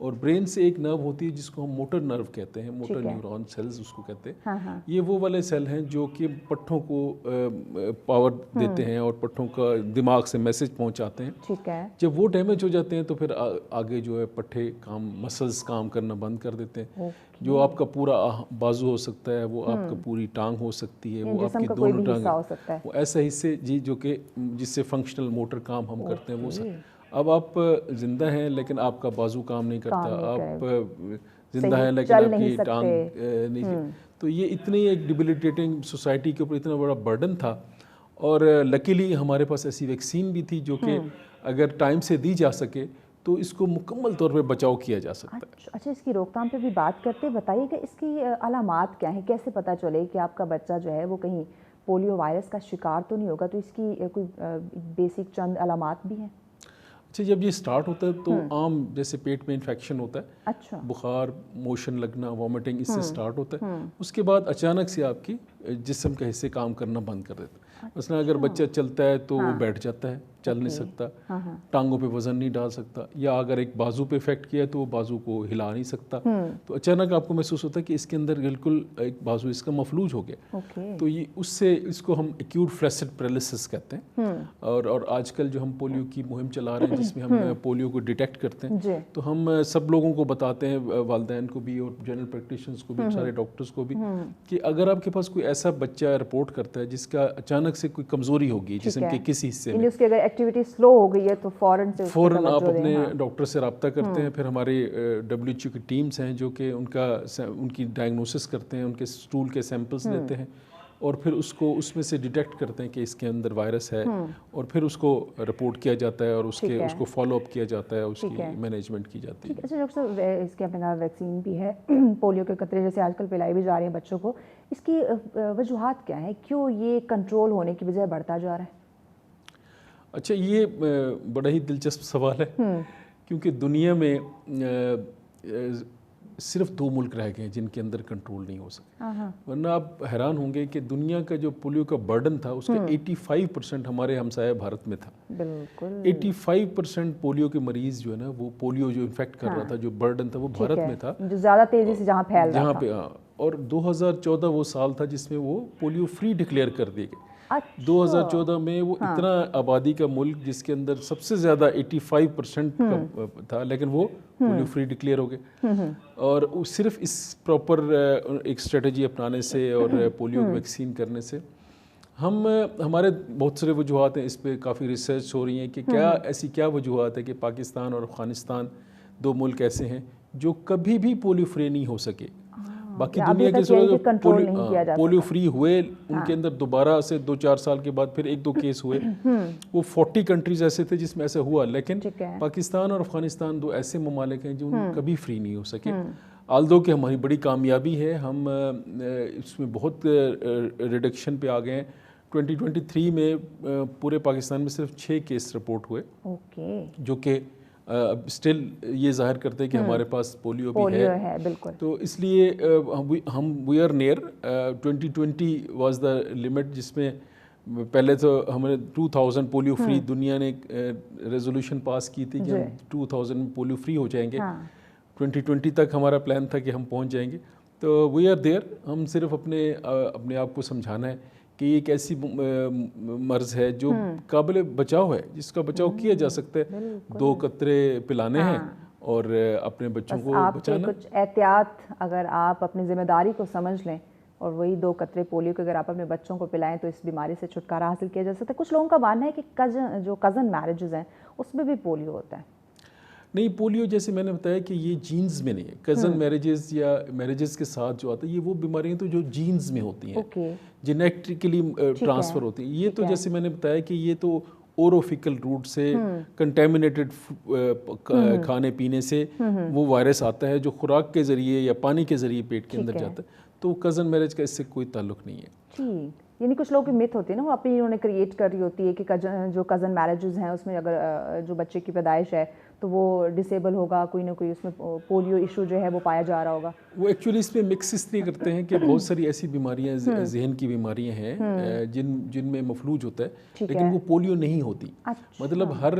اور برین سے ایک نرو ہوتی ہے جس کو ہم موٹر نرو کہتے ہیں, موٹر نیورون سیلز اس کو کہتے ہیں. یہ وہ والے سیل ہیں جو کہ پٹھوں کو پاور دیتے ہیں اور پٹھوں کا دماغ سے میسج پہنچاتے ہیں. ٹھیک ہے. جب وہ ڈیمیج ہو جاتے ہیں تو پھر آگے جو ہے پٹھے مسلز کام کرنا بند کر دیتے ہیں. جو آپ کا پورا بازو ہو سکتا ہے, وہ آپ کا پوری ٹانگ ہو سکتی ہے, وہ آپ کی دونوں ٹانگیں, وہ ایسا حصے جی جو کہ جس سے فنکشنل موٹر کام ہم کرتے ہیں وہ سب. اب آپ زندہ ہیں لیکن آپ کا بازو کام نہیں کرتا, آپ زندہ ہیں لیکن آپ کی ٹانگ نہیں. تو یہ اتنی ایک ڈیبلیٹیٹنگ سوسائٹی کے اوپر اتنا بڑا برڈن تھا. اور لکیلی ہمارے پاس ایسی ویکسین بھی تھی جو کہ اگر ٹائم سے دی جا سکے تو اس کو مکمل طور پہ بچاؤ کیا جا سکتا ہے. اچھا, اس کی روک تھام پہ بھی بات کرتے, بتائیے کہ اس کی علامات کیا ہیں, کیسے پتہ چلے کہ آپ کا بچہ جو ہے وہ کہیں پولیو وائرس کا شکار تو نہیں ہوگا؟ تو اس کی کوئی بیسک چند علامات بھی ہیں. اچھا, جب یہ سٹارٹ ہوتا ہے تو عام جیسے پیٹ میں انفیکشن ہوتا ہے, اچھا, بخار, موشن لگنا, وامٹنگ, اس سے سٹارٹ ہوتا ہے. اس کے بعد اچانک سے آپ کی جسم کے حصے کام کرنا بند کر دیتے ہیں. مثلا اگر بچہ چلتا ہے تو وہ بیٹھ جاتا ہے, چل نہیں سکتا, ٹانگوں پہ وزن نہیں ڈال سکتا, یا اگر ایک بازو پہ افیکٹ کیا تو وہ بازو کو ہلا نہیں سکتا. تو اچانک آپ کو محسوس ہوتا ہے کہ اس کے اندر بالکل ایک بازو اس کا مفلوج ہو گیا. تو یہ اس کو ہم ایکیوٹ فلیسڈ پیرالسس کہتے ہیں. اور آج کل جو ہم پولیو کی مہم چلا رہے ہیں جس میں ہم پولیو کو ڈیٹیکٹ کرتے ہیں, تو ہم سب لوگوں کو بتاتے ہیں, والدین کو بھی اور جنرل پریکٹیشنرز کو بھی, سارے ڈاکٹرز کو بھی, کہ اگر آپ کے پاس کوئی ایسا بچہ رپورٹ کرتا ہے جس کا اچانک سے کوئی کمزوری ہوگی جسم کے کسی حصے میں, اس کی اگر ایکٹیویٹی سلو ہو گئی ہے تو فوراً آپ اپنے ڈاکٹر سے رابطہ کرتے ہیں. پھر ہمارے WHO کی ٹیمز ہیں جو کہ ان کی ڈائگنوسس کرتے ہیں, ان کے اسٹول کے سیمپلس لیتے ہیں اور پھر اس میں سے ڈیٹیکٹ کرتے ہیں کہ اس کے اندر وائرس ہے, اور پھر اس کو رپورٹ کیا جاتا ہے اور اس کو فالو اپ کیا جاتا ہے, اس کی مینجمنٹ کی جاتی ہے. اچھا ڈاکٹر صاحب, اس کے اپنے کہا ویکسین بھی ہے, پولیو کے قطرے جیسے آج کل پلائی بھی جا رہے ہیں بچوں کو, اس کی وجوہات کیا ہیں, کیوں یہ کنٹرول ہونے کی بجائے بڑھتا جا رہا ہے؟ اچھا, یہ بڑا ہی دلچسپ سوال ہے, کیونکہ دنیا میں صرف 2 ملک رہ گئے ہیں جن کے اندر کنٹرول نہیں ہو سکے. ورنہ آپ حیران ہوں گے کہ دنیا کا جو پولیو کا برڈن تھا اس کا 85% ہمارے ہمسایہ بھارت میں تھا. بالکل 85% پولیو کے مریض جو ہے نا, وہ پولیو جو انفیکٹ کر رہا تھا, جو برڈن تھا, وہ بھارت میں تھا, جو زیادہ تیزی سے جہاں پھیل رہا تھا. اور 2014 وہ سال تھا جس میں وہ پولیو فری ڈکلیئر کر دیے گئے. 2014 میں وہ اتنا آبادی کا ملک جس کے اندر سب سے زیادہ 85% کا تھا, لیکن وہ پولیو فری ڈکلیئر ہو گئے. اور صرف اس پراپر ایک اسٹریٹجی اپنانے سے اور پولیو ویکسین کرنے سے ہمارے بہت سارے وجوہات ہیں, اس پہ کافی ریسرچ ہو رہی ہیں کہ ایسی کیا وجوہات ہے کہ پاکستان اور افغانستان 2 ملک ایسے ہیں جو کبھی بھی پولیو فری نہیں ہو سکے. باقی دنیا کے پولیو فری ہوئے, ان کے اندر دوبارہ سے 2-4 سال کے بعد پھر 1-2 کیس ہوئے. وہ 40 کنٹریز ایسے تھے جس میں ایسا ہوا, لیکن پاکستان اور افغانستان 2 ایسے ممالک ہیں جو کبھی فری نہیں ہو سکے. آلدو کہ ہماری بڑی کامیابی ہے, ہم اس میں بہت ریڈکشن پہ آ گئے ہیں. 2023 میں پورے پاکستان میں صرف 6 کیس رپورٹ ہوئے, جو کہ اسٹل یہ ظاہر کرتے ہیں کہ ہمارے پاس پولیو بھی ہے. تو اس لیے ہم we are near. 2020 was the limit, جس میں پہلے تو ہم نے 2000 پولیو فری, دنیا نے ریزولوشن پاس کی تھی کہ ہم 2000 میں پولیو فری ہو جائیں گے. 2020 تک ہمارا پلان تھا کہ ہم پہنچ جائیں گے. تو وی آر دیئر. ہم صرف اپنے آپ کو سمجھانا ہے کہ یہ ایک ایسی مرض ہے جو قابل بچاؤ ہے, جس کا بچاؤ کیا جا سکتا ہے. 2 قطرے پلانے ہیں اور اپنے بچوں کو بچانا. کچھ احتیاط اگر آپ اپنی ذمہ داری کو سمجھ لیں اور وہی 2 قطرے پولیو کے اگر آپ اپنے بچوں کو پلائیں تو اس بیماری سے چھٹکارا حاصل کیا جا سکتا ہے. کچھ لوگوں کا ماننا ہے کہ جو کزن میرجز ہیں اس میں بھی پولیو ہوتا ہے. نہیں, پولیو جیسے میں نے بتایا کہ یہ جینز میں نہیں ہے. کزن میرجز یا میرجز کے ساتھ جو آتا ہے, یہ وہ بیماریاں تو جو جینز میں ہوتی ہیں, جینیٹکلی ٹرانسفر ہوتی ہیں. یہ تو جیسے میں نے بتایا کہ یہ تو اوروفیکل روٹ سے کنٹیمنیٹڈ کھانے پینے سے وہ وائرس آتا ہے جو خوراک کے ذریعے یا پانی کے ذریعے پیٹ کے اندر جاتا ہے. تو کزن میرج کا اس سے کوئی تعلق نہیں ہے. یعنی کچھ لوگوں کی مت ہوتی ہے نا، وہ اپنی انہوں نے کریٹ کر رہی ہوتی ہے کہ جو کزن میرجز ہیں اس میں اگر جو بچے کی پیدائش ہے تو وہ ڈسیبل ہوگا، کوئی نہ کوئی اس میں پولیو ایشو جو ہے وہ پایا جا رہا ہوگا. وہ ایکچولی اس میں مکس اس لیے کرتے ہیں کہ بہت ساری ایسی بیماریاں ذہن کی بیماریاں ہیں جن میں مفلوج ہوتا ہے لیکن وہ پولیو نہیں ہوتی. مطلب ہر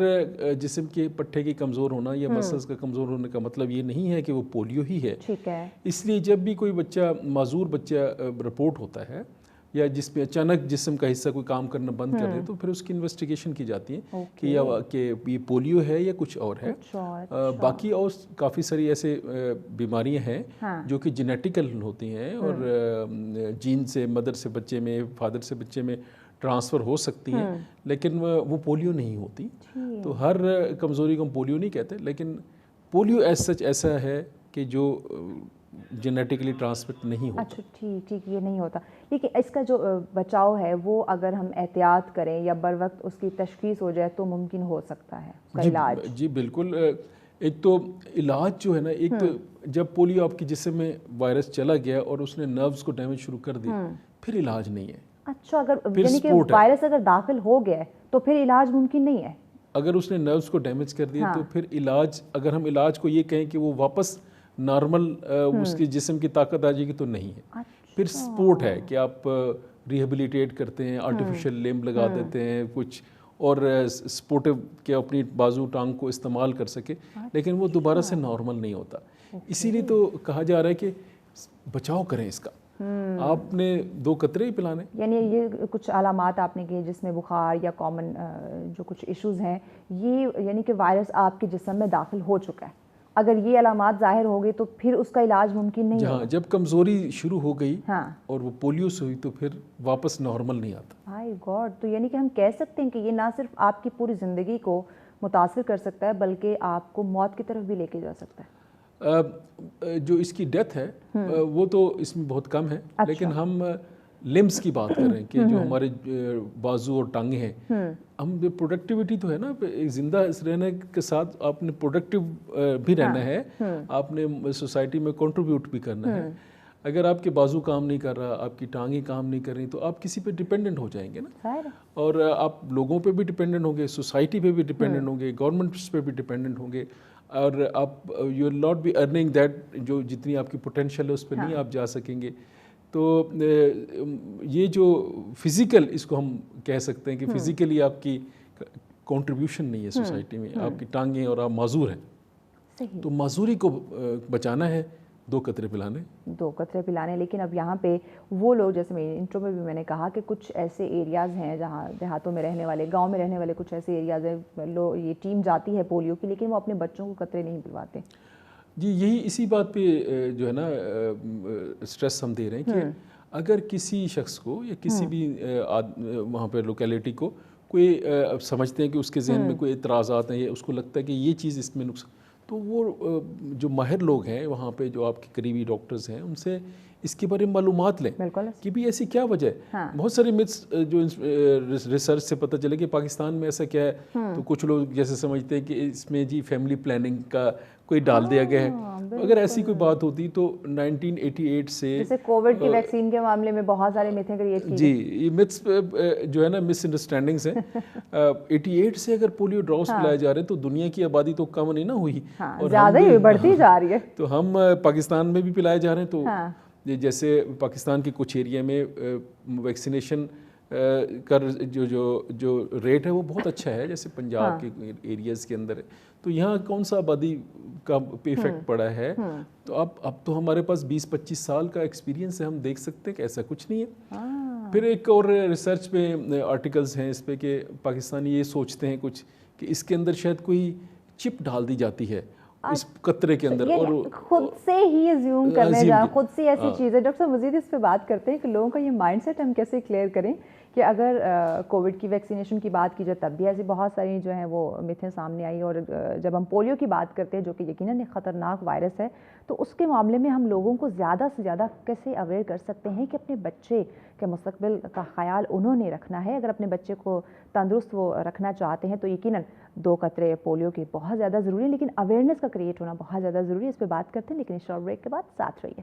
جسم کے پٹھے کی کمزور ہونا یا مسلز کا کمزور ہونے کا مطلب یہ نہیں ہے کہ وہ پولیو ہی ہے. اس لیے جب بھی کوئی بچہ معذور بچہ رپورٹ ہوتا ہے یا جس میں اچانک جسم کا حصہ کوئی کام کرنا بند کر دے تو پھر اس کی انویسٹیگیشن کی جاتی ہے کہ یہ پولیو ہے یا کچھ اور ہے. باقی اور کافی ساری ایسے بیماریاں ہیں جو کہ جینیٹیکل ہوتی ہیں اور جین سے مدر سے بچے میں فادر سے بچے میں ٹرانسفر ہو سکتی ہیں لیکن وہ پولیو نہیں ہوتی. تو ہر کمزوری کو ہم پولیو نہیں کہتے لیکن پولیو ایز سچ ایسا ہے کہ جو جینیٹیکلی ٹرانسمٹ نہیں ہوتا. اچھا ٹھیک یہ نہیں ہوتا. لیکن اس کا جو بچاؤ ہے وہ اگر ہم احتیاط کریں یا بر وقت اس کی تشخیص ہو جائے تو ممکن ہو سکتا ہے اس کا علاج. جی بالکل. ایک تو علاج جو ہے نا، ایک تو جب پولیو آپ کے جسم میں وائرس چلا گیا اور اس نے نروز کو ڈیمیج شروع کر دی پھر علاج نہیں ہے. اچھا، اگر یعنی کہ وائرس اگر داخل ہو گیا ہے تو پھر علاج ممکن نہیں ہے. اگر اس نے نروز کو ڈیمیج کر دیا تو پھر علاج، اگر ہم علاج کو یہ کہیں کہ وہ واپس نارمل اس کے جسم کی طاقت آ جائے گی تو نہیں ہے. پھر سپورٹ ہے کہ آپ ریہیبلیٹیٹ کرتے ہیں، آرٹیفیشل لمب لگا دیتے ہیں کچھ اور سپورٹو کہ اپنی بازو ٹانگ کو استعمال کر سکے لیکن وہ دوبارہ سے نارمل نہیں ہوتا. اسی لیے تو کہا جا رہا ہے کہ بچاؤ کریں اس کا. آپ نے 2 قطرے ہی پلانے. یعنی یہ کچھ علامات آپ نے کیے جس میں بخار یا کامن جو کچھ ایشوز ہیں، یہ یعنی کہ وائرس آپ کے جسم میں داخل ہو چکا ہے. اگر یہ علامات ظاہر ہو گئی تو پھر اس کا علاج ممکن نہیں ہوگا. جب کمزوری شروع ہو گئی اور وہ پولیو سے ہوئی تو پھر واپس نارمل نہیں آتا. High God. تو یعنی کہ ہم کہہ سکتے ہیں کہ یہ نہ صرف آپ کی پوری زندگی کو متاثر کر سکتا ہے بلکہ آپ کو موت کی طرف بھی لے کے جا سکتا ہے. جو اس کی ڈیتھ ہے وہ تو اس میں بہت کم ہے لیکن ہم لمبس کی بات کر رہے ہیں کہ جو ہمارے بازو اور ٹانگیں ہیں، ہم پروڈکٹیوٹی تو ہے نا، زندہ رہنے کے ساتھ آپ نے پروڈکٹیو بھی رہنا ہے، آپ نے سوسائٹی میں کنٹریبیوٹ بھی کرنا ہے. اگر آپ کے بازو کام نہیں کر رہا، آپ کی ٹانگیں کام نہیں کر رہی تو آپ کسی پہ ڈپینڈنٹ ہو جائیں گے نا. اور آپ لوگوں پہ بھی ڈپینڈنٹ ہوں گے، سوسائٹی پہ بھی ڈپینڈنٹ ہوں گے، گورنمنٹس پہ بھی ڈپینڈنٹ ہوں گے اور آپ you will not be earning that, جو جتنی آپ کی پوٹینشیل ہے اس پہ نہیں آپ جا سکیں گے. تو یہ جو فزیکل، اس کو ہم کہہ سکتے ہیں کہ فزیکلی آپ کی کنٹریبیوشن نہیں ہے سوسائٹی میں، آپ کی ٹانگیں اور آپ معذور ہیں. تو معذوری کو بچانا ہے 2 قطرے پلانے. 2 قطرے پلانے. لیکن اب یہاں پہ وہ لوگ، جیسے میرے انٹرو میں بھی میں نے کہا کہ کچھ ایسے ایریاز ہیں جہاں دیہاتوں میں رہنے والے، گاؤں میں رہنے والے کچھ ایسے ایریاز ہیں، یہ ٹیم جاتی ہے پولیو کی لیکن وہ اپنے بچوں کو قطرے نہیں پلواتے. جی یہی اسی بات پہ جو ہے نا اسٹریس ہم دے رہے ہیں کہ اگر کسی شخص کو یا کسی بھی وہاں پہ لوکیلٹی کو کوئی سمجھتے ہیں کہ اس کے ذہن میں کوئی اعتراضات ہیں یا اس کو لگتا ہے کہ یہ چیز اس میں نقصان، تو وہ جو ماہر لوگ ہیں وہاں پہ، جو آپ کے قریبی ڈاکٹرز ہیں، ان سے اس کے بارے میں معلومات لیں کہ بھی ایسی کیا وجہ ہے. بہت سارے متس جو ریسرچ سے پتہ چلے کہ پاکستان میں ایسا کیا ہے. تو کچھ لوگ جیسے سمجھتے ہیں کہ اس میں جی فیملی پلاننگ کا کوئی ڈال دیا گیا ہے. اگر ایسی کوئی بات ہوتی تو 1988 سے، جیسے کووڈ کی ویکسین کے معاملے میں بہت سارے متیں کریٹ کی. جی یہ متس جو ہے نا مس انڈرسٹینڈنگس ہیں. 88 سے اگر پولیو ڈراپس پلائے جا رہے ہیں تو دنیا کی آبادی تو کم نہیں نا ہوئی، اور زیادہ ہی بڑھتی جا رہی ہے. تو ہم پاکستان میں بھی پلائے جا رہے ہیں. تو جیسے پاکستان کے کچھ ایریا میں ویکسینیشن کا جو ریٹ ہے وہ بہت اچھا ہے، جیسے پنجاب کے ایریاز کے اندر ہے. تو یہاں کون سا آبادی کا پہ ایفیکٹ پڑا ہے. تو اب تو ہمارے پاس 20-25 سال کا ایکسپیرینس ہے، ہم دیکھ سکتے ہیں کہ ایسا کچھ نہیں ہے. پھر ایک اور ریسرچ پہ آرٹیکلز ہیں اس پہ کہ پاکستانی یہ سوچتے ہیں کچھ کہ اس کے اندر شاید کوئی چپ ڈال دی جاتی ہے اس قطرے کے اندر، اور خود سے ہی زیوم کرنے جا، خود سے ایسی چیزیں. ڈاکٹر صاحب مزید اس پہ بات کرتے ہیں کہ لوگوں کا یہ مائنڈ سیٹ ہم کیسے کلیئر کریں کہ اگر کووڈ کی ویکسینیشن کی بات کی جائے تب بھی ایسی بہت ساری جو ہیں وہ متیں سامنے آئی، اور جب ہم پولیو کی بات کرتے ہیں جو کہ یقیناً ایک خطرناک وائرس ہے، تو اس کے معاملے میں ہم لوگوں کو زیادہ سے زیادہ کیسے اویئر کر سکتے ہیں کہ اپنے بچے کے مستقبل کا خیال انہوں نے رکھنا ہے. اگر اپنے بچے کو تندرست وہ رکھنا چاہتے ہیں تو یقیناً 2 قطرے پولیو کے بہت زیادہ ضروری ہے، لیکن اویئرنیس کا کریٹ ہونا بہت زیادہ ضروری ہے. اس پہ بات کرتے ہیں لیکن شارٹ بریک کے بعد ساتھ رہیے.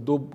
2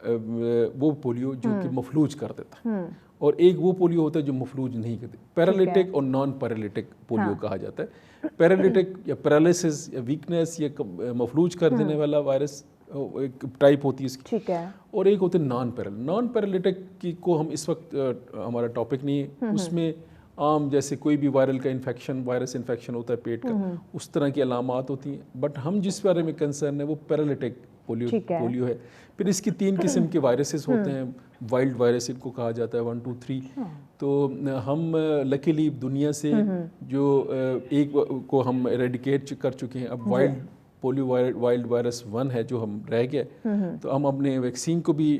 وہ پولیو جو کہ مفلوج کر دیتا ہے، اور ایک وہ پولیو ہوتا ہے جو مفلوج نہیں کرتی. پیرالیٹک اور نان پیرالیٹک پولیو کہا جاتا ہے. پیرالیٹک یا پیرالسس یا ویکنیس یا مفلوج کر دینے والا وائرس ایک ٹائپ ہوتی ہے اس کی. ٹھیک ہے. اور ایک ہوتے ہیں نان پیرالیٹک کی کو ہم اس وقت ہمارا ٹاپک نہیں ہے. اس میں عام جیسے کوئی بھی وائرل کا انفیکشن، وائرس انفیکشن ہوتا ہے پیٹ کا، اس طرح کی علامات ہوتی ہیں. بٹ ہم جس بارے میں کنسرن ہے وہ پیرالیٹک پولیو ہے. پھر اس کی 3 قسم کے وائرسز ہوتے ہیں. وائلڈ وائرس ان کو کہا جاتا ہے 1 2 3. تو ہم لکیلی دنیا سے جو ایک کو ہم ایریڈیکیٹ کر چکے ہیں. اب وائلڈ وائرس 1 ہے جو ہم رہ گئے. تو ہم اپنے ویکسین کو بھی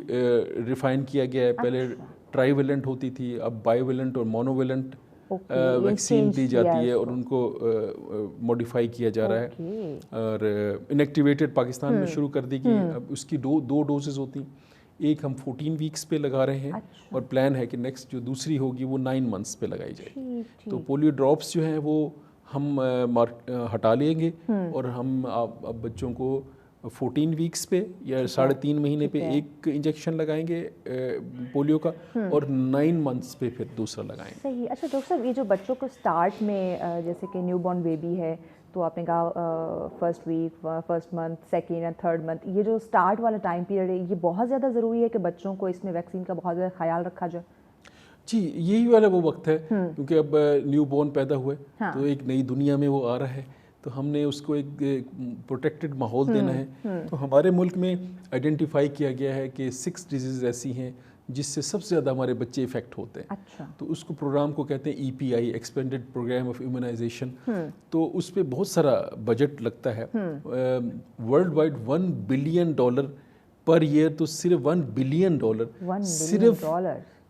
ریفائن کیا گیا ہے. پہلے ٹرائی ویلنٹ ہوتی تھی، اب بائی ویلنٹ اور مونو ویلنٹ ویکسین دی جاتی ہے، اور ان کو موڈیفائی کیا جا رہا ہے. اور انیکٹیویٹڈ پاکستان میں شروع کر دی گئی. اب اس کی دو ڈوزز ہوتی ہیں. ایک ہم 14 ویکس پہ لگا رہے ہیں، اور پلان ہے کہ نیکسٹ جو دوسری ہوگی وہ 9 منتھس پہ لگائی جائے. تو پولیو ڈراپس جو ہیں وہ ہم ہٹا لیں گے، اور ہم اب بچوں کو 14 ویکس پہ یا 3.5 مہینے پہ ایک انجیکشن لگائیں گے پولیو کا، اور 9 منتھس پہ پھر دوسرا لگائیں گے. صحیح. اچھا ڈاکٹر صاحب، یہ جو بچوں کو اسٹارٹ میں جیسے کہ نیو بورن بیبی ہے تو آپ نے کہا first week, first month, second یا تھرڈ منتھ، یہ جو اسٹارٹ والا ٹائم پیریڈ ہے یہ بہت زیادہ ضروری ہے کہ بچوں کو اس میں ویکسین کا بہت زیادہ خیال رکھا جائے؟ جی، یہی والا وہ وقت ہے کیونکہ اب نیو بورن پیدا ہوئے تو ایک نئی دنیا میں وہ آ رہا ہے، تو ہم نے اس کو ایک پروٹیکٹڈ ماحول دینا ہے. تو ہمارے ملک میں آئیڈینٹیفائی کیا گیا ہے کہ 6 ڈیزیز ایسی ہیں جس سے سب سے زیادہ ہمارے بچے افیکٹ ہوتے ہیں. تو اس کو پروگرام کو کہتے ہیں EPI، expanded programme of immunisation. تو اس پہ بہت سارا بجٹ لگتا ہے. World wide $1 billion per year, تو صرف $1 بلین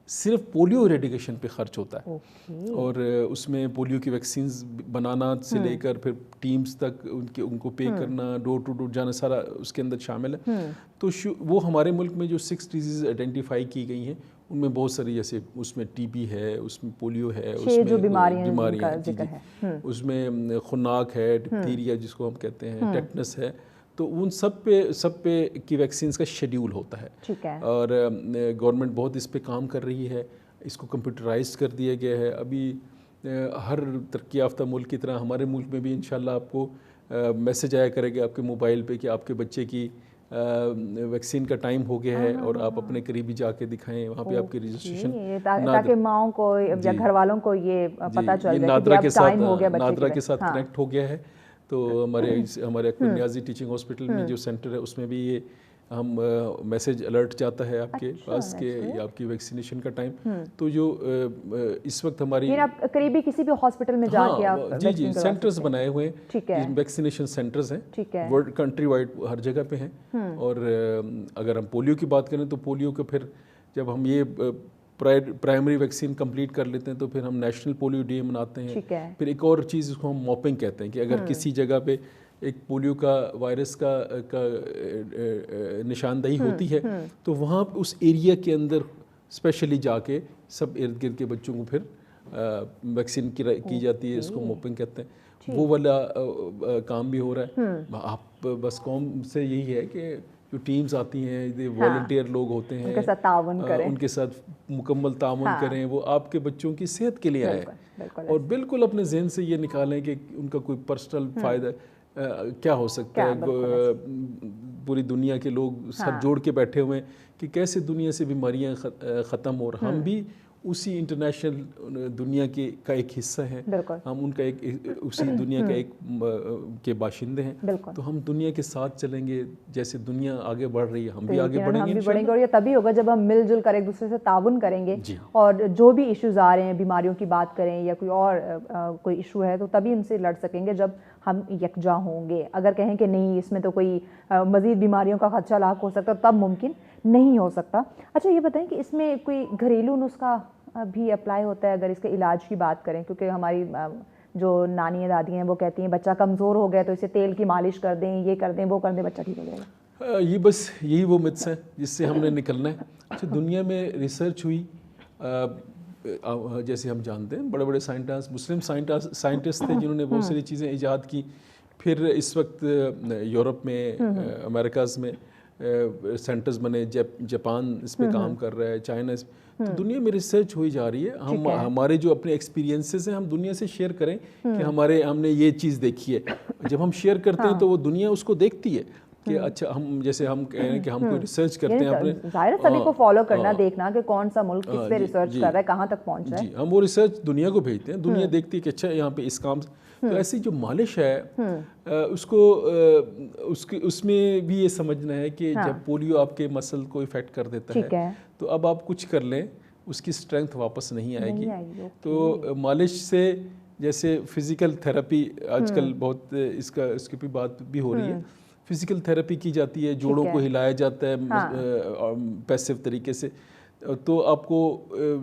صرف پولیو ایریڈیکیشن پہ خرچ ہوتا ہے. اور اس میں پولیو کی ویکسینز بنانا سے لے کر پھر ٹیمز تک ان کو پے کرنا، ڈور ٹو ڈور جانا، سارا اس کے اندر شامل ہے. تو وہ ہمارے ملک میں جو 6 ڈیزیز آئیڈینٹیفائی کی گئی ہیں ان میں بہت ساری، جیسے اس میں TB ہے، اس میں پولیو ہے، اس میں بیماریاں، اس میں خناق ہے، ڈپتیریا جس کو ہم کہتے ہیں، ٹیٹنس ہے. تو ان سب پہ کی ویکسینز کا شیڈیول ہوتا ہے. اور گورنمنٹ بہت اس پہ کام کر رہی ہے. اس کو کمپیوٹرائز کر دیا گیا ہے. ابھی ہر ترقی یافتہ ملک کی طرح ہمارے ملک میں بھی انشاءاللہ آپ کو میسج آیا کرے گا آپ کے موبائل پہ کہ آپ کے بچے کی ویکسین کا ٹائم ہو گیا ہے، اور آپ اپنے قریبی جا کے دکھائیں، وہاں پہ آپ کی رجسٹریشن، تاکہ ماؤں کو یا گھر والوں کو یہ پتہ چل جائے کہ اب ٹائم ہو گیا بچے کے. نادرا کے ساتھ کنیکٹ ہو گیا ہے. تو ہمارے اکبر نیازی ٹیچنگ ہاسپٹل میں جو سینٹر ہے اس میں بھی یہ ہم میسج الرٹ جاتا ہے آپ کے پاس کہ آپ کی ویکسینیشن کا ٹائم. تو جو اس وقت ہماری قریبی کسی بھی ہاسپٹل میں جا کے آپ جی سینٹرز بنائے ہوئے ہیں، ویکسینیشن سینٹرز ہیں ورلڈ کنٹری وائڈ ہر جگہ پہ ہیں. اور اگر ہم پولیو کی بات کریں تو پولیو کا پھر جب ہم یہ پرائمری ویکسین کمپلیٹ کر لیتے ہیں تو پھر ہم نیشنل پولیو ڈے مناتے ہیں. پھر ایک اور چیز اس کو ہم موپنگ کہتے ہیں کہ اگر کسی جگہ پہ ایک پولیو کا وائرس کا نشاندہی ہوتی ہے تو وہاں اس ایریا کے اندر اسپیشلی جا کے سب ارد گرد کے بچوں کو پھر ویکسین کی جاتی ہے. اس کو موپنگ کہتے ہیں. وہ والا کام بھی ہو رہا ہے. آپ بس قوم سے یہی ہے کہ جو ٹیمز آتی ہیں، والنٹیئر لوگ ہوتے ہیں، ان کے ساتھ مکمل تعاون کریں. وہ آپ کے بچوں کی صحت کے لیے آئیں، اور بالکل اپنے ذہن سے یہ نکالیں کہ ان کا کوئی پرسنل فائدہ کیا ہو سکتا ہے. پوری دنیا کے لوگ سر جوڑ کے بیٹھے ہوئے ہیں کہ کیسے دنیا سے بیماریاں ختم ہو. اور ہم بھی اسی انٹرنیشنل دنیا کا ایک حصہ ہیں. ہم ان کا اسی دنیا کا ایک کے باشندے ہیں. تو ہم دنیا کے ساتھ چلیں گے. جیسے دنیا آگے بڑھ رہی ہے ہم بھی آگے بڑھیں گے. اور یہ تبھی ہوگا جب ہم مل جل کر ایک دوسرے سے تعاون کریں گے، اور جو بھی ایشوز آ رہے ہیں، بیماریوں کی بات کریں یا کوئی اور کوئی ایشو ہے، تو تبھی ان سے لڑ سکیں گے جب ہم یکجا ہوں گے. اگر کہیں کہ نہیں اس میں تو کوئی مزید بیماریوں کا خدشہ لاحق ہو سکتا تب ممکن نہیں ہو سکتا. اچھا یہ بتائیں کہ اس میں کوئی گھریلو نسخہ بھی اپلائی ہوتا ہے اگر اس کے علاج کی بات کریں؟ کیونکہ ہماری جو نانی دادی ہیں وہ کہتی ہیں بچہ کمزور ہو گیا تو اسے تیل کی مالش کر دیں، یہ کر دیں، وہ کر دیں، بچہ ٹھیک ہو جائے گا. یہ بس یہی وہ متس ہیں جس سے ہم نے نکلنا ہے. اچھا دنیا میں ریسرچ ہوئی، جیسے ہم جانتے ہیں بڑے بڑے سائنٹسٹ، مسلم سائنٹسٹ تھے جنہوں نے بہت ساری چیزیں ایجاد کی. پھر اس وقت یورپ میں، امریکاز میں سینٹرز بنے, جاپان اس پہ کام کر رہا ہے, چائنا تو دنیا میں ریسرچ ہوئی جا رہی ہے. ہمارے جو اپنے ایکسپیرینسز ہیں ہم دنیا سے شیئر کریں کہ ہم نے یہ چیز دیکھی ہے. جب ہم شیئر کرتے ہیں تو وہ دنیا اس کو دیکھتی ہے کہ اچھا ہم جیسے ہم کہہ رہے ہیں کہ ہم کوئی ریسرچ کرتے ہیں اپنے, ظاہر سبھی کو فالو کرنا, دیکھنا کہ کون سا ملک کس پہ ریسرچ کر رہا ہے, کہاں تک پہنچ رہا ہے. جی ہم وہ ریسرچ دنیا کو بھیجتے ہیں, دنیا دیکھتی ہے کہ اچھا یہاں پہ اس کام. تو ایسی جو مالش ہے اس کو اس میں بھی یہ سمجھنا ہے کہ جب پولیو آپ کے مسل کو افیکٹ کر دیتا ہے تو اب آپ کچھ کر لیں اس کی اسٹرینتھ واپس نہیں آئے گی. تو مالش سے جیسے فزیکل تھراپی آج کل بہت اس کی بھی بات بھی ہو رہی ہے, فزیکل تھراپی کی جاتی ہے, جوڑوں کو ہلایا جاتا ہے پیسیو طریقے سے, تو آپ کو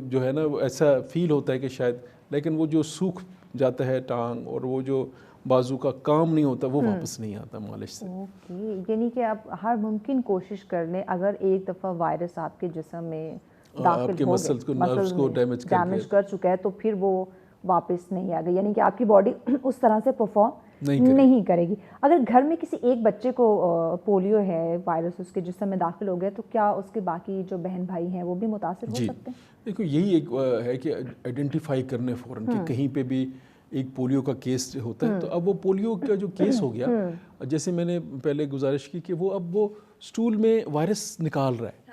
جو ہے نا ایسا فیل ہوتا ہے کہ شاید, لیکن وہ جو سوکھ جاتا ہے ٹانگ اور وہ جو بازو کا کام نہیں ہوتا وہ واپس نہیں آتا مالش سے. اوکے, یعنی کہ آپ ہر ممکن کوشش کر لیں, اگر ایک دفعہ وائرس آپ کے جسم میں داخل ہو گیا, نروز کو ڈیمیج کر چکا ہے, تو پھر وہ واپس نہیں آ گئی, یعنی کہ آپ کی باڈی اس طرح سے پرفارم نہیں کرے گی. اگر گھر میں کسی ایک بچے کو پولیو ہے, وائرس اس کے جسم میں داخل ہو گیا, تو کیا اس کے باقی جو بہن بھائی ہیں وہ بھی متاثر ہو سکتے ہیں؟ دیکھو یہی ایک ہے کہ آئیڈینٹیفائی کرنے فوراً کہ کہیں پہ بھی ایک پولیو کا کیس ہوتا ہے. تو اب وہ پولیو کا جو کیس ہو گیا, جیسے میں نے پہلے گزارش کی کہ وہ اب وہ سٹول میں وائرس نکال رہا ہے,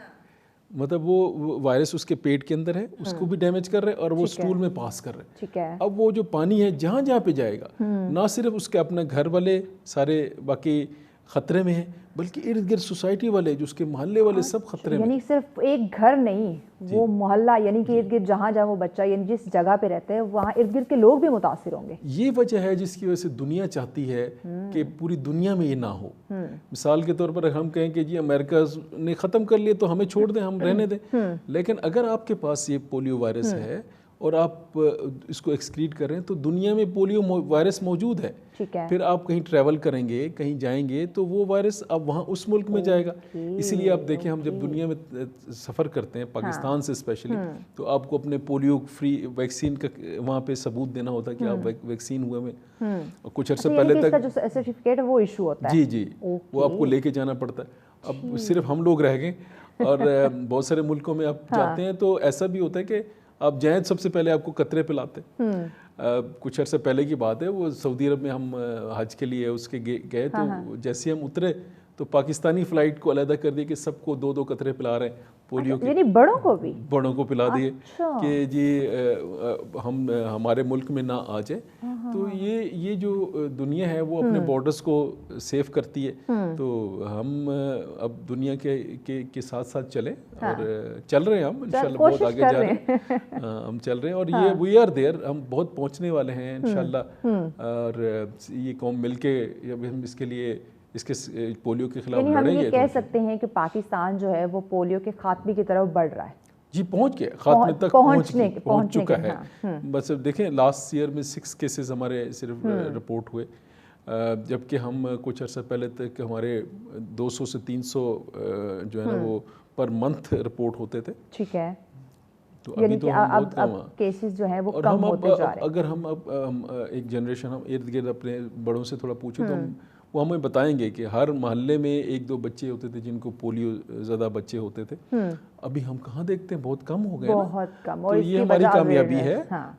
مطلب وہ وائرس اس کے پیٹ کے اندر ہے, اس کو بھی ڈیمیج کر رہے ہیں اور وہ سٹول میں پاس کر رہے ہیں. اب وہ جو پانی ہے جہاں جہاں پہ جائے گا, نہ صرف اس کے اپنا گھر والے سارے باقی خطرے میں ہیں, بلکہ ارد گرد سوسائٹی والے جو اس کے محلے والے سب خطرے میں. یعنی صرف ایک گھر نہیں, وہ محلہ, یعنی کہ ارد گرد جہاں جہاں وہ بچہ یعنی جس جگہ پہ رہتے ہیں وہاں ارد گرد کے لوگ بھی متاثر ہوں گے. یہ وجہ ہے جس کی وجہ سے دنیا چاہتی ہے کہ پوری دنیا میں یہ نہ ہو. مثال کے طور پر ہم کہیں کہ جی امریکہ نے ختم کر لیا تو ہمیں چھوڑ دیں, ہم رہنے دیں, لیکن اگر آپ کے پاس یہ پولیو وائرس ہے اور آپ اس کو ایکسکریٹ کر رہے ہیں تو دنیا میں پولیو وائرس موجود ہے. پھر آپ کہیں ٹریول کریں گے, کہیں جائیں گے, تو وہ وائرس اب وہاں اس ملک میں جائے گا. اسی لیے آپ دیکھیں ہم جب دنیا میں سفر کرتے ہیں پاکستان سے اسپیشلی, تو آپ کو اپنے پولیو فری ویکسین کا وہاں پہ ثبوت دینا ہوتا ہے کہ آپ ویکسین ہوئے میں. اور کچھ عرصے پہلے تک جو سرٹیفکیٹ ہے وہ ایشو ہوتا ہے. جی وہ آپ کو لے کے جانا پڑتا ہے. اب صرف ہم لوگ رہ گئے, اور بہت سارے ملکوں میں آپ جاتے ہیں تو ایسا بھی ہوتا ہے کہ آپ جائیں سب سے پہلے آپ کو قطرے پلاتے ہیں. کچھ عرصے پہلے کی بات ہے, وہ سعودی عرب میں ہم حج کے لیے اس کے گئے, تو جیسے ہم اترے تو پاکستانی فلائٹ کو علیحدہ کر دیا کہ سب کو 2 قطرے پلا رہے ہیں پولیو کے, یعنی بڑوں کو پلا دیے کہ جی ہمارے ملک میں نہ آ جائے. تو یہ جو دنیا ہے وہ اپنے بارڈرز کو سیف کرتی ہے. تو ہم اب دنیا کے ساتھ ساتھ چلیں, اور چل رہے ہیں ہم انشاءاللہ, بہت آگے جا رہے ہیں, ہم چل رہے ہیں, اور یہ وی آر دیئر, ہم بہت پہنچنے والے ہیں انشاءاللہ. اور یہ قوم مل کے ہم اس کے لیے اس کے پولیو کے خلاف لڑیں گے. ہم یہ کہہ سکتے ہیں کہ پاکستان جو ہے وہ پولیو کے خاتمے کی طرف بڑھ رہا ہے. جی پہنچ گیا, خاتمے تک پہنچ چکا ہے. بس دیکھیں لاسٹ ایئر میں 6 کیسز ہمارے صرف رپورٹ ہوئے, جبکہ ہم کچھ عرصہ پہلے تک ہمارے 200 سے 300 جو ہے نا وہ پر منتھ رپورٹ ہوتے تھے. ٹھیک ہے, تو ابھی تو ہم بہت کم ہیں, کیسز جو ہیں وہ اور کم ہوتے جا رہے ہیں. اگر ہم اب ایک جنریشن ہم ارد گرد اپنے بڑوں سے تھوڑا پوچھیں تو وہ ہمیں بتائیں گے کہ ہر محلے میں 1-2 بچے ہوتے تھے جن کو پولیو زدہ بچے ہوتے تھے. ابھی ہم کہاں دیکھتے ہیں, بہت کم ہو گئے, بہت کم. تو یہ ہماری کامیابی ہے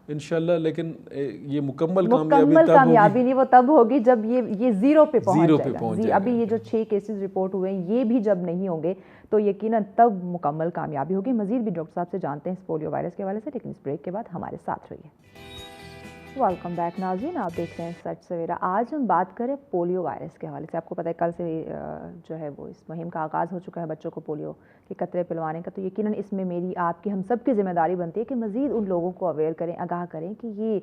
انشاءاللہ, لیکن یہ مکمل کامیابی نہیں, وہ تب ہوگی جب یہ 0 پہ پہنچ جائے گا. جی ابھی یہ جو 6 کیسز رپورٹ ہوئے ہیں یہ بھی جب نہیں ہوں گے تو یقیناً تب مکمل کامیابی ہوگی. مزید بھی ڈاکٹر صاحب سے جانتے ہیں اس پولیو وائرس کے حوالے سے, لیکن اس بریک کے بعد ہمارے ساتھ رہیے. ویلکم بیک ناظرین, آپ دیکھ رہے ہیں سچ سویرا. آج ہم بات کریں پولیو وائرس کے حوالے سے. آپ کو پتہ ہے کل سے جو ہے وہ اس مہم کا آغاز ہو چکا ہے بچوں کو پولیو کے قطرے پلوانے کا. تو یقیناً اس میں میری آپ کی ہم سب کی ذمہ داری بنتی ہے کہ مزید ان لوگوں کو اویئر کریں, آگاہ کریں کہ یہ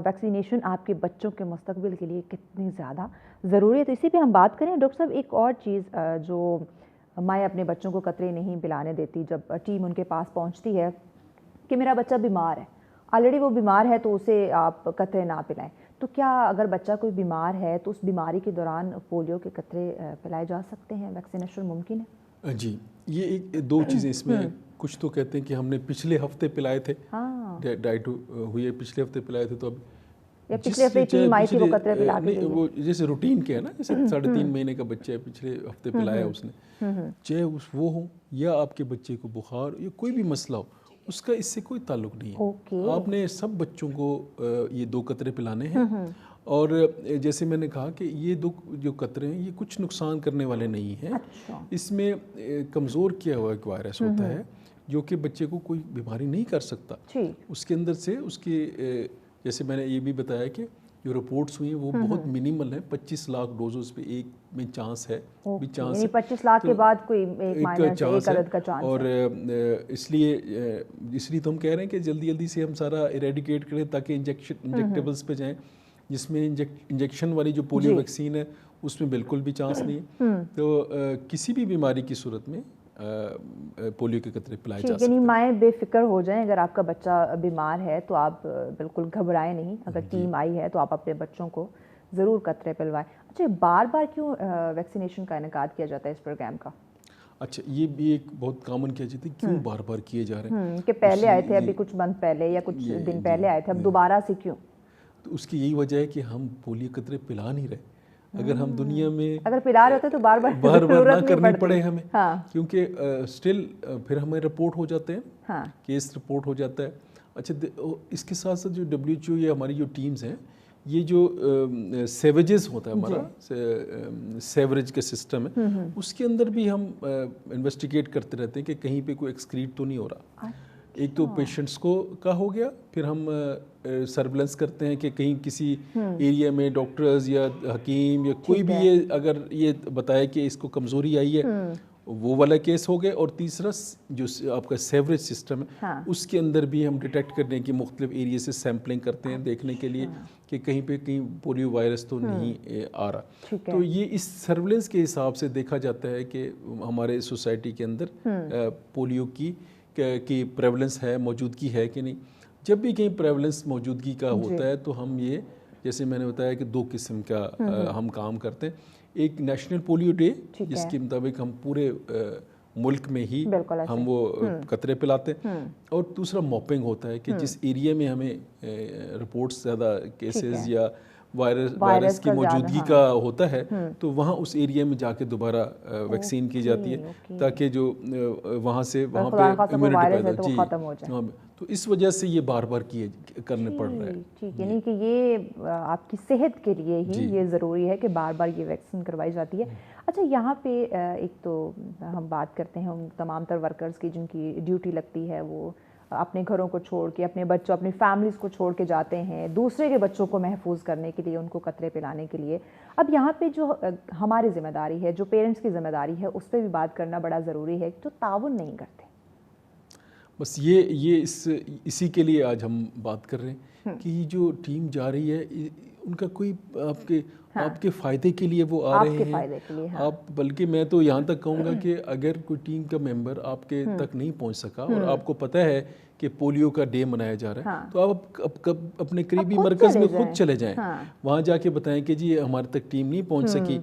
ویکسینیشن آپ کے بچوں کے مستقبل کے لیے کتنی زیادہ ضروری ہے. تو اسی پہ ہم بات کریں. ڈاکٹر صاحب ایک اور چیز جو مائیں اپنے بچوں کو قطرے نہیں پلانے دیتی جب ٹیم ان کے پاس پہنچتی ہے کہ میرا بچہ بیمار ہے, آلریڈی وہ بیمار ہے تو اسے آپ قطرے نہ پلائیں. تو کیا اگر بچہ کوئی بیمار ہے تو اس بیماری کے دوران پولیو کے قطرے پلائے جا سکتے ہیں, ویکسینیشن ممکن ہے؟ جی یہ 2 چیزیں اس میں ہیں. کچھ تو کہتے ہیں کہ ہم نے پچھلے ہفتے پلائے تھے, ڈائٹ ہوئی ہے پچھلے ہفتے پلائے تھے, تو اب یا پچھلے ہفتے ٹیم آئی تھی وہ قطرے پلا کے وہ جیسے روٹین کے ہے نا، جیسے 3.5 مہینے کا بچہ ہے، پچھلے ہفتے پلایا اس نے، چاہے وہ ہو یا آپ کے بچے کو بخار یا کوئی بھی مسئلہ ہو، اس کا اس سے کوئی تعلق نہیں ہے. آپ نے سب بچوں کو یہ 2 قطرے پلانے ہیں. اور جیسے میں نے کہا کہ یہ 2 جو قطرے ہیں یہ کچھ نقصان کرنے والے نہیں ہیں. اس میں کمزور کیا ہوا ایک وائرس ہوتا ہے جو کہ بچے کو کوئی بیماری نہیں کر سکتا. اس کے اندر سے اس کے جیسے میں نے یہ بھی بتایا کہ جو رپورٹس ہوئی ہیں وہ بہت منیمل ہیں. 25 لاکھ ڈوزز پہ ایک میں چانس ہے، 25 لاکھ کے بعد کوئی ایک عدد کا چانس. اور اس لیے تو ہم کہہ رہے ہیں کہ جلدی سے ہم سارا ایریڈیکیٹ کریں تاکہ انجیکٹیبلز پہ جائیں، جس میں انجیکشن والی جو پولیو ویکسین ہے اس میں بالکل بھی چانس نہیں ہے. تو کسی بھی بیماری کی صورت میں پولیو کے قطرے پلائے جا سکتے ہیں. یعنی مائیں بے فکر ہو جائیں، اگر آپ کا بچہ بیمار ہے تو آپ بالکل گھبرائیں نہیں. اگر ٹیم آئی ہے تو آپ اپنے بچوں کو ضرور قطرے پلوائیں. اچھا، بار بار کیوں ویکسینیشن کا انعقاد کیا جاتا ہے اس پروگرام کا؟ اچھا، یہ بھی ایک بہت کامن کیا جاتی ہے، کیوں بار بار کیے جا رہے ہیں کہ پہلے آئے تھے ابھی کچھ منتھ پہلے یا کچھ دن پہلے آئے تھے، اب دوبارہ سے کیوں؟ تو اس کی یہی وجہ ہے کہ ہم پولیو قطرے پلا نہیں رہے. اگر ہم دنیا میں اگر پلا رہے ہوتے تو بار بار نہ کرنی پڑے ہمیں، کیونکہ اسٹل پھر ہمیں رپورٹ ہو جاتے ہیں، کیس رپورٹ ہو جاتا ہے. اچھا، اس کے ساتھ ساتھ جو WHO یا ہماری جو ٹیمز ہیں، یہ جو سیویجز ہوتا ہے ہمارا سیوریج کا سسٹم ہے، اس کے اندر بھی ہم انویسٹیگیٹ کرتے رہتے ہیں کہ کہیں پہ کوئی ایکسکریٹ تو نہیں ہو رہا. ایک تو پیشنٹس کو کا ہو گیا، پھر ہم سرویلنس کرتے ہیں کہ کہیں کسی ایریا میں ڈاکٹرز یا حکیم یا کوئی بھی یہ اگر یہ بتائے کہ اس کو کمزوری آئی ہے، وہ والا کیس ہو گئے. اور تیسرا جو آپ کا سیوریج سسٹم ہے اس کے اندر بھی ہم ڈیٹیکٹ کرنے کی مختلف ایریا سے سیمپلنگ کرتے ہیں دیکھنے کے لیے کہ کہیں پہ کہیں پولیو وائرس تو نہیں آ رہا. تو یہ اس سرویلنس کے حساب سے دیکھا جاتا ہے کہ ہمارے سوسائٹی کے اندر پولیو کی پریولنس ہے، موجودگی ہے کہ نہیں. جب بھی کہیں پریولنس موجودگی کا ہوتا ہے تو ہم یہ جیسے میں نے بتایا کہ 2 قسم کا ہم کام کرتے ہیں. ایک نیشنل پولیو ڈے جس کے مطابق ہم پورے ملک میں ہی ہم وہ قطرے پلاتے ہیں، اور دوسرا موپنگ ہوتا ہے کہ جس ایریا میں ہمیں رپورٹس زیادہ کیسز یا وائرس کی موجودگی کا ہوتا ہے تو وہاں اس ایریا میں جا کے دوبارہ ویکسین کی جاتی ہے تاکہ جو وہاں پہ امیونٹی پیدا ہو جائے. تو اس وجہ سے یہ بار بار کرنے پڑ رہے ہیں. ٹھیک، یعنی کہ یہ آپ کی صحت کے لیے ہی یہ ضروری ہے کہ بار بار یہ ویکسین کروائی جاتی ہے. اچھا، یہاں پہ ایک تو ہم بات کرتے ہیں ان تمام تر ورکرز کی جن کی ڈیوٹی لگتی ہے، وہ اپنے گھروں کو چھوڑ کے، اپنے بچوں، اپنی فیملیز کو چھوڑ کے جاتے ہیں دوسرے کے بچوں کو محفوظ کرنے کے لیے، ان کو قطرے پلانے کے لیے. اب یہاں پہ جو ہماری ذمہ داری ہے، جو پیرنٹس کی ذمہ داری ہے، اس پہ بھی بات کرنا بڑا ضروری ہے، جو تعاون نہیں کرتے. بس یہ اسی کے لیے آج ہم بات کر رہے ہیں کہ یہ جو ٹیم جا رہی ہے ان کا کوئی آپ کے فائدے کے لیے وہ آ رہے ہیں. آپ بلکہ میں تو یہاں تک کہوں گا کہ اگر کوئی ٹیم کا ممبر آپ کے تک نہیں پہنچ سکا اور آپ کو پتہ ہے کہ پولیو کا ڈے منایا جا رہا ہے تو آپ اپنے قریبی مرکز میں خود چلے جائیں، وہاں جا کے بتائیں کہ جی ہمارے تک ٹیم نہیں پہنچ سکی،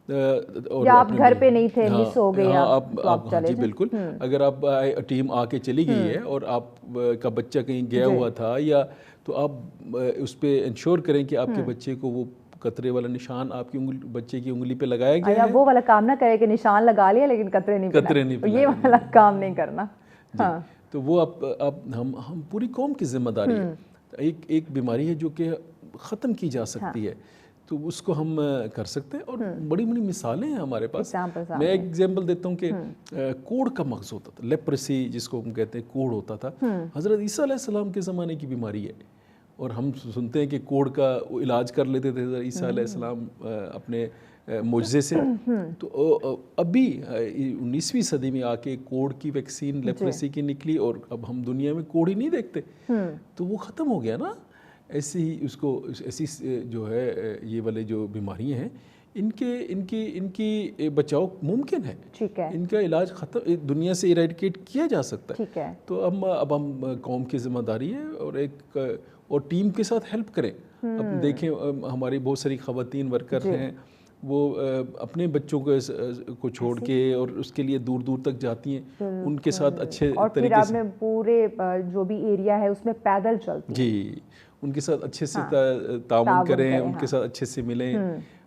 یا آپ گھر پہ نہیں تھے، مس ہو گئے آپ چلے جی بالکل. اگر آپ ٹیم آ کے چلی گئی ہے اور آپ کا بچہ کہیں گیا ہوا تھا یا تو آپ اس پہ انشور کریں کہ آپ کے بچے کو وہ قطرے والا نشان آپ کی بچے کی انگلی پہ لگایا گیا ہے. وہ والا کام نہ کرے کہ نشان لگا لیا لیکن قطرے نہیں، یہ والا کام نہیں کرنا. تو وہ ہم پوری قوم کی ذمہ داری ہے. ایک بیماری ہے جو کہ ختم کی جا سکتی ہے تو اس کو ہم کر سکتے ہیں، اور بڑی بڑی مثالیں ہیں ہمارے پاس. میں ایک ایگزامپل دیتا ہوں کہ کوڑ کا مغز ہوتا تھا، لیپریسی جس کو ہم کہتے ہیں، کوڑ ہوتا تھا. حضرت عیسیٰ علیہ السلام کے زمانے کی بیماری ہے، اور ہم سنتے ہیں کہ کوڑ کا علاج کر لیتے تھے حضرت عیسیٰ علیہ السلام اپنے معجزے سے. تو ابھی 19ویں صدی میں آ کے کوڑ کی ویکسین لیپریسی کی نکلی، اور اب ہم دنیا میں کوڑ ہی نہیں دیکھتے. تو وہ ختم ہو گیا نا. ایسے ہی ایسی جو ہے یہ والے جو بیماریاں ہیں ان کی بچاؤ ممکن ہے، ان کا علاج ختم دنیا سے ایریڈیکیٹ کیا جا سکتا ہے. تو اب ہم قوم کی ذمہ داری ہے اور ٹیم کے ساتھ ہیلپ کریں. اب دیکھیں ہماری بہت ساری خواتین ورکر ہیں، وہ اپنے بچوں کو چھوڑ کے اور اس کے لیے دور دور تک جاتی ہیں، ان کے ساتھ اچھے اور پھر آپ نے پورے جو بھی ایریا ہے اس میں پیدل چلتی ہیں. جی، ان کے ساتھ اچھے سے تعاون کریں، ان کے ساتھ اچھے سے ملیں،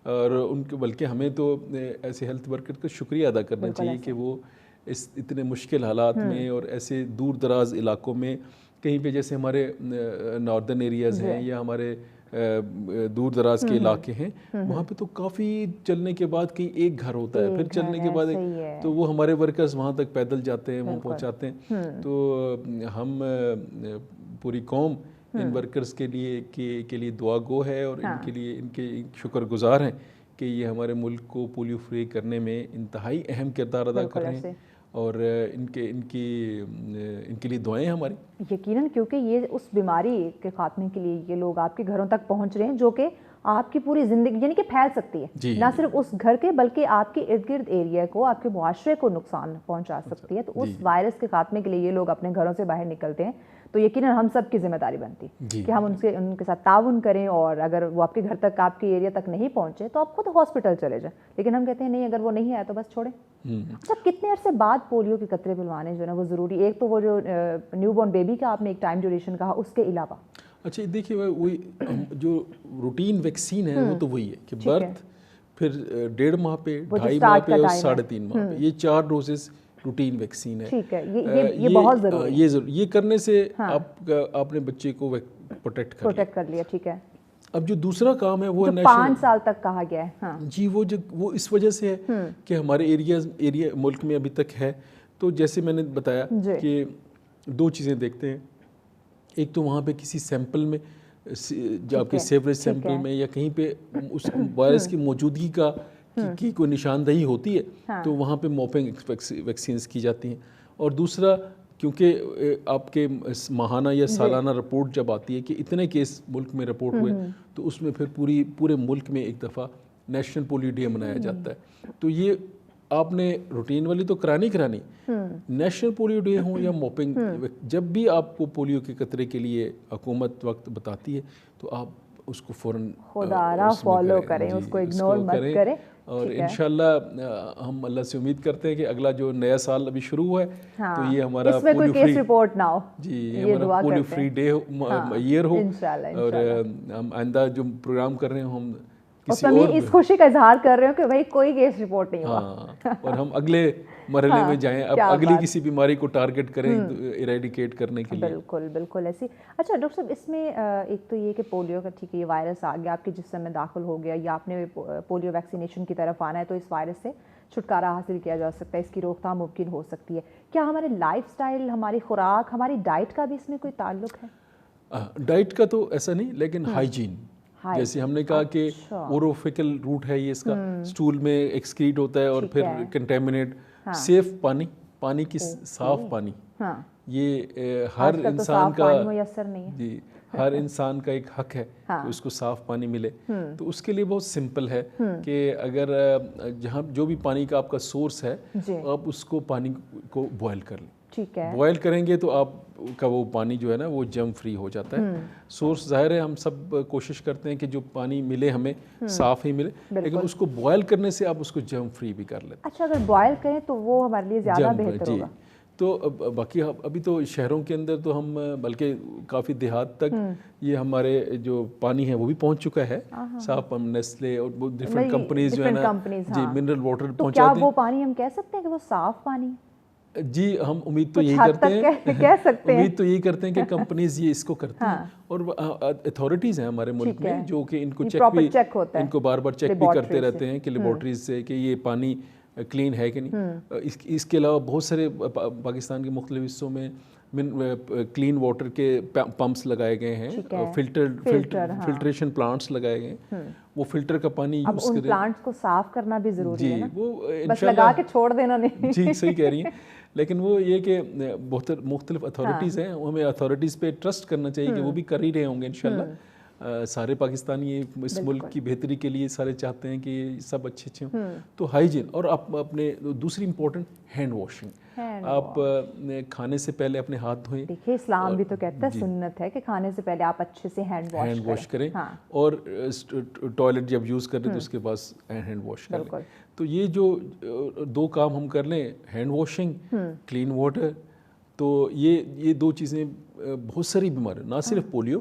اور ان کے بلکہ ہمیں تو ایسے ہیلتھ ورکر کا شکریہ ادا کرنا چاہیے کہ وہ اس اتنے مشکل حالات میں اور ایسے دور دراز علاقوں میں کہیں پہ جیسے ہمارے ناردرن ایریاز ہیں یا ہمارے دور دراز کے علاقے ہیں، وہاں پہ تو کافی چلنے کے بعد کہیں ایک گھر ہوتا ہے، پھر چلنے کے بعد تو وہ ہمارے ورکرز وہاں تک پیدل جاتے ہیں، وہاں پہنچاتے ہیں. تو ہم پوری قوم ان ورکرز کے لیے دعا گو ہے، اور ان کے لیے ان کے شکر گزار ہیں کہ یہ ہمارے ملک کو پولیو فری کرنے میں انتہائی اہم کردار ادا کر رہے ہیں، اور ان کے لیے دعائیں ہماری. یقیناً، کیونکہ یہ اس بیماری کے خاتمے کے لیے یہ لوگ آپ کے گھروں تک پہنچ رہے ہیں جو کہ آپ کی پوری زندگی یعنی کہ پھیل سکتی ہے، نہ صرف اس گھر کے بلکہ آپ کے ارد گرد ایریا کو، آپ کے معاشرے کو نقصان پہنچا سکتی ہے. تو اس وائرس کے خاتمے کے لیے یہ لوگ اپنے گھروں سے باہر نکلتے ہیں، تو یقیناً ہم سب کی ذمہ داری بنتی ہے کہ ہم ان کے ساتھ تعاون کریں، اور اگر وہ آپ کے گھر تک، آپ کے ایریا تک نہیں پہنچے تو آپ خود ہاسپٹل چلے جائیں. لیکن ہم کہتے ہیں نہیں، اگر وہ نہیں آیا تو بس چھوڑیں. اچھا، کتنے عرصے بعد پولیو کے قطرے پلوانے جو ہے نا وہ ضروری؟ ایک تو وہ جو نیو بورن بیبی کا آپ نے ایک ٹائم ڈیوریشن کہا، اس کے علاوہ اچھا دیکھیے وہی جو روٹین ویکسین ہے وہ تو وہی ہے کہ برتھ، پھر 1.5 ماہ پہ، 2.5 ماہ پہ اور 3.5 ماہ پہ، یہ 4 ڈوزز روٹین ویکسین ہے. ٹھیک ہے، یہ بہت ضروری ہے. یہ کرنے سے آپ نے بچے کو پروٹیکٹ کر لیا. ٹھیک ہے. اب جو دوسرا کام ہے وہ 5 سال تک کہا گیا ہے. جی وہ اس وجہ سے ہے کہ ہمارے ایریا ملک میں ابھی تک ہے. تو جیسے میں نے بتایا کہ 2 چیزیں دیکھتے ہیں. ایک تو وہاں پہ کسی سیمپل میں، جو آپ کے سیوریج سیمپل میں یا کہیں پہ اس وائرس کی موجودگی کی کوئی نشاندہی ہوتی ہے تو وہاں پہ موپنگ ویکسینز کی جاتی ہیں. اور دوسرا، کیونکہ آپ کے ماہانہ یا سالانہ رپورٹ جب آتی ہے کہ اتنے کیس ملک میں رپورٹ ہوئے، تو اس میں پھر پورے ملک میں ایک دفعہ نیشنل پولیو ڈے منایا جاتا ہے. تو یہ آپ نے روٹین والی تو کرانی نیشنل پولیو ڈے ہوں یا موپنگ، جب بھی آپ کو پولیو کے قطرے کے لیے حکومت وقت بتاتی ہے تو آپ اس کو فوراً فالو کریں، اس کو اگنور مت کریں. اور انشاءاللہ ہم اللہ سے امید کرتے ہیں کہ اگلا جو نیا سال ابھی شروع ہوا ہے تو یہ ہمارا اس میں کوئی کیس رپورٹ نہ ہو، جی یہ ہمارا پولیو فری ڈے ایئر ہو. اور ہم آئندہ جو پروگرام کر رہے ہیں ہم اس میں اس خوشی کا اظہار کر رہے ہوں کہ بھائی کوئی کیس رپورٹ نہیں ہوا، اور ہم اگلے مرحلے میں جائیں، اب اگلی کسی بیماری کو ٹارگٹ کریں ایریڈیکیٹ کرنے کے لیے. بالکل ایسی. اچھا ڈاکٹر صاحب، اس میں ایک تو یہ کہ پولیو کا ٹھیک ہے یہ وائرس آ گیا، آپ کے جسم میں داخل ہو گیا، یا آپ نے پولیو ویکسینیشن کی طرف آنا ہے تو اس وائرس سے چھٹکارا حاصل کیا جا سکتا ہے، اس کی روک تھام ممکن ہو سکتی ہے. کیا ہمارے لائف سٹائل، ہماری خوراک، ہماری ڈائٹ کا بھی اس میں کوئی تعلق ہے؟ ڈائٹ کا تو ایسا نہیں، لیکن ہائیجین، جیسے ہم نے کہا کہ اوروفیکل روٹ ہے یہ، اس کا سٹول میں ایکسکریٹ ہوتا ہے اور پھر کنٹامینیٹ. سیف پانی کی صاف پانی، یہ ہر انسان کا ہر انسان کا ایک حق ہے کہ اس کو صاف پانی ملے. تو اس کے لیے بہت سمپل ہے کہ اگر جہاں جو بھی پانی کا آپ کا سورس ہے آپ اس کو پانی کو بوائل کر لیں. بوائل کریں گے تو آپ کا وہ پانی جو ہے نا وہ جرم فری ہو جاتا ہے. سورس ظاہر ہے ہم سب کوشش کرتے ہیں کہ جو پانی ملے ہمیں صاف ہی ملے، لیکن اس کو بوائل کرنے سے آپ اس کو جرم فری بھی کر لیتے ہیں. اچھا، اگر بوائل کریں تو وہ ہمارے لیے زیادہ بہتر ہوگا. تو باقی ابھی تو شہروں کے اندر تو ہم بلکہ کافی دیہات تک یہ ہمارے جو پانی ہے وہ بھی پہنچ چکا ہے صاف. نیسلے اور ڈفرینٹ کمپنیز جو ہے نا جی منرل واٹر پہنچاتے ہیں. کیا وہ پانی ہم کہہ سکتے ہیں کہ وہ صاف پانی؟ جی ہم امید تو یہی کرتے ہیں کہ کمپنیز یہ اس کو کرتی ہیں، اور اتھارٹیز ہیں ہمارے ملک میں جو کہ ان کو ان کو بار بار چیک بھی کرتے رہتے ہیں کہ لیبارٹریز سے کہ یہ پانی کلین ہے کہ نہیں. اس کے علاوہ بہت سارے پاکستان کے مختلف حصوں میں کلین واٹر کے پمپس لگائے گئے ہیں، فلٹریشن پلانٹس لگائے گئے ہیں. وہ فلٹر کا پانی یوز کریں. اب ان پلانٹس کو صاف کرنا بھی ضروری ہے نا، وہ بس لگا کے چھوڑ دینا نہیں. جی صحیح کہہ رہی ہیں. لیکن وہ یہ کہ مختلف اتھارٹیز ہیں، ہمیں اتھارٹیز پہ ٹرسٹ کرنا چاہیے کہ وہ بھی کر ہی رہے ہوں گے انشاءاللہ. سارے پاکستانی اس ملک کی بہتری کے لیے سارے چاہتے ہیں کہ سب اچھے ہوں. تو ہائیجین، اور آپ اپنے دوسری امپورٹنٹ ہینڈ واشنگ. آپ کھانے سے پہلے اپنے ہاتھ دھوئیں. دیکھیے اسلام بھی تو کہتا ہے، سنت ہے کہ کھانے سے پہلے آپ اچھے سے ہینڈ واش کریں، اور ٹوائلٹ جب یوز کریں تو اس کے بعد ہینڈ واش کریں. تو یہ جو 2 کام ہم کر لیں، ہینڈ واشنگ، کلین واٹر، تو یہ 2 چیزیں بہت ساری بیماریاں، نہ صرف پولیو،